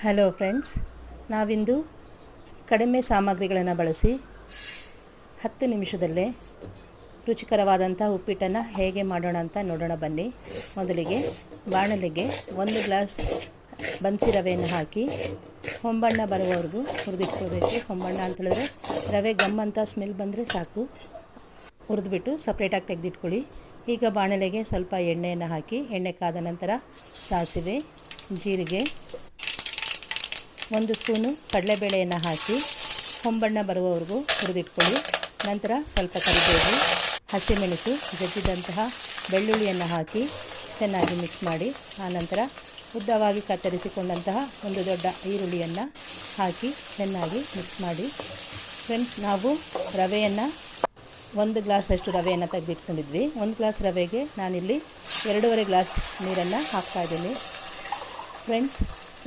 Hello friends, ನಾವಿಂದು ಕಡಿಮೆ ಸಾಮಗ್ರಿಗಳನ್ನು ಬಳಸಿ 10 ನಿಮಿಷದಲ್ಲೇ ರುಚಿಕರವಾದಂಥ ಉಪ್ಪಿಟ್ಟನ್ನು ಹೇಗೆ ಮಾಡೋಣ ಅಂತ ನೋಡೋಣ ಬನ್ನಿ. ಮೊದಲಿಗೆ ಬಾಣಲೆಗೆ 1 ಗ್ಲಾಸ್ ಬನ್ಸಿ ರವೆಯನ್ನು ಹಾಕಿ ಹೊಂಬಣ್ಣ ಬರುವವರೆಗೂ ಹುರಿದಿಟ್ಕೋಬೇಕು. ಹೊಂಬಣ್ಣ ಅಂತೇಳಿದ್ರೆ ರವೆ ಗಮ್ ಅಂತ ಸ್ಮೆಲ್ ಬಂದರೆ ಸಾಕು. ಹುರಿದ್ಬಿಟ್ಟು ಸಪ್ರೇಟಾಗಿ ತೆಗೆದಿಟ್ಕೊಳ್ಳಿ. ಈಗ ಬಾಣಲೆಗೆ ಸ್ವಲ್ಪ ಎಣ್ಣೆಯನ್ನು ಹಾಕಿ ಎಣ್ಣೆ ಕಾದ ನಂತರ ಸಾಸಿವೆ, ಜೀರಿಗೆ, 1 ಸ್ಪೂನು ಕಡಲೆಬೇಳೆಯನ್ನು ಹಾಕಿ ಹೊಂಬಣ್ಣ ಬರುವವರೆಗೂ ಹುರಿದಿಟ್ಕೊಳ್ಳಿ. ನಂತರ ಸ್ವಲ್ಪ ಕರಿಬೇವು, ಹಸಿಮೆಣಸು, ಜಜ್ಜಿದಂತಹ ಬೆಳ್ಳುಳ್ಳಿಯನ್ನು ಹಾಕಿ ಚೆನ್ನಾಗಿ ಮಿಕ್ಸ್ ಮಾಡಿ, ಆನಂತರ ಉದ್ದವಾಗಿ ಕತ್ತರಿಸಿಕೊಂಡಂತಹ 1 ದೊಡ್ಡ ಈರುಳ್ಳಿಯನ್ನು ಹಾಕಿ ಚೆನ್ನಾಗಿ ಮಿಕ್ಸ್ ಮಾಡಿ. ಫ್ರೆಂಡ್ಸ್, ನಾವು ರವೆಯನ್ನು 1 ಗ್ಲಾಸಷ್ಟು ರವೆಯನ್ನು ತೆಗೆದಿಟ್ಕೊಂಡಿದ್ವಿ. 1 ಗ್ಲಾಸ್ ರವೆಗೆ ನಾನಿಲ್ಲಿ 2.5 ಗ್ಲಾಸ್ ನೀರನ್ನು ಹಾಕ್ತಾಯಿದ್ದೀನಿ. ಫ್ರೆಂಡ್ಸ್,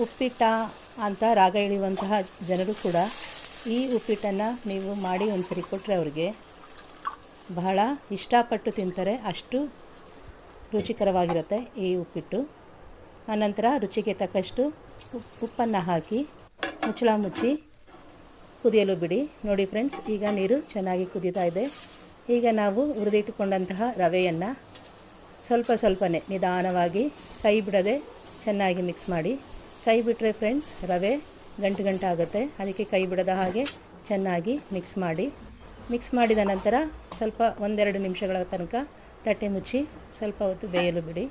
ಉಪ್ಪಿಟ್ಟ ಅಂತ ರಾಗ ಎಳೆಯುವಂತಹ ಜನರು ಕೂಡ ಈ ಉಪ್ಪಿಟ್ಟನ್ನು ನೀವು ಮಾಡಿ ಒಂದ್ಸರಿ ಕೊಟ್ಟರೆ ಅವ್ರಿಗೆ ಬಹಳ ಇಷ್ಟಪಟ್ಟು ತಿಂತಾರೆ. ಅಷ್ಟು ರುಚಿಕರವಾಗಿರುತ್ತೆ ಈ ಉಪ್ಪಿಟ್ಟು. ಆನಂತರ ರುಚಿಗೆ ತಕ್ಕಷ್ಟು ಉಪ್ಪನ್ನು ಹಾಕಿ ಮುಚ್ಚಳ ಮುಚ್ಚಿ ಕುದಿಯಲು ಬಿಡಿ. ನೋಡಿ ಫ್ರೆಂಡ್ಸ್, ಈಗ ನೀರು ಚೆನ್ನಾಗಿ ಕುದೀತಾ ಇದೆ. ಈಗ ನಾವು ಹುರಿದಿಟ್ಟುಕೊಂಡಂತಹ ರವೆಯನ್ನು ಸ್ವಲ್ಪನೇ ನಿಧಾನವಾಗಿ ಕೈ ಬಿಡದೆ ಚೆನ್ನಾಗಿ ಮಿಕ್ಸ್ ಮಾಡಿ. ಕೈ ಬಿಟ್ಟರೆ ಫ್ರೆಂಡ್ಸ್ ರವೆ ಗಂಟು ಆಗುತ್ತೆ. ಅದಕ್ಕೆ ಕೈ ಬಿಡದ ಹಾಗೆ ಚೆನ್ನಾಗಿ ಮಿಕ್ಸ್ ಮಾಡಿ. ಮಿಕ್ಸ್ ಮಾಡಿದ ನಂತರ ಸ್ವಲ್ಪ 1-2 ನಿಮಿಷಗಳ ತನಕ ತಟ್ಟೆ ಮುಚ್ಚಿ ಸ್ವಲ್ಪ ಹೊತ್ತು ಬೇಯಲು ಬಿಡಿ.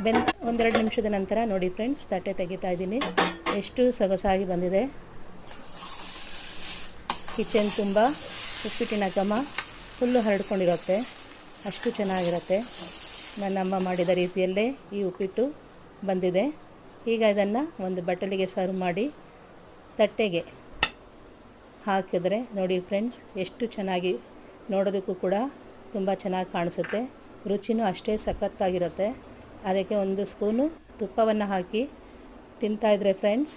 1-2 ನಿಮಿಷದ ನಂತರ ನೋಡಿ ಫ್ರೆಂಡ್ಸ್, ತಟ್ಟೆ ತೆಗಿತಾ ಇದ್ದೀನಿ. ಎಷ್ಟು ಸೊಗಸಾಗಿ ಬಂದಿದೆ. ಕಿಚನ್ ತುಂಬ ಉಪ್ಪಿಟ್ಟಿನ ಘಮ ಫುಲ್ಲು ಹರಡ್ಕೊಂಡಿರುತ್ತೆ. ಅಷ್ಟು ಚೆನ್ನಾಗಿರುತ್ತೆ. ನನ್ನಮ್ಮ ಮಾಡಿದ ರೀತಿಯಲ್ಲೇ ಈ ಉಪ್ಪಿಟ್ಟು ಬಂದಿದೆ. ಈಗ ಇದನ್ನು ಒಂದು ಬಟ್ಟಲಿಗೆ ಸರ್ವ್ ಮಾಡಿ ತಟ್ಟೆಗೆ ಹಾಕಿದರೆ ನೋಡಿ ಫ್ರೆಂಡ್ಸ್, ಎಷ್ಟು ಚೆನ್ನಾಗಿ ನೋಡೋದಕ್ಕೂ ಕೂಡ ತುಂಬ ಚೆನ್ನಾಗಿ ಕಾಣಿಸುತ್ತೆ. ರುಚಿನೂ ಅಷ್ಟೇ ಸಖತ್ತಾಗಿರುತ್ತೆ. ಅದಕ್ಕೆ 1 ಸ್ಪೂನು ತುಪ್ಪವನ್ನು ಹಾಕಿ ತಿಂತಾಯಿದ್ರೆ ಫ್ರೆಂಡ್ಸ್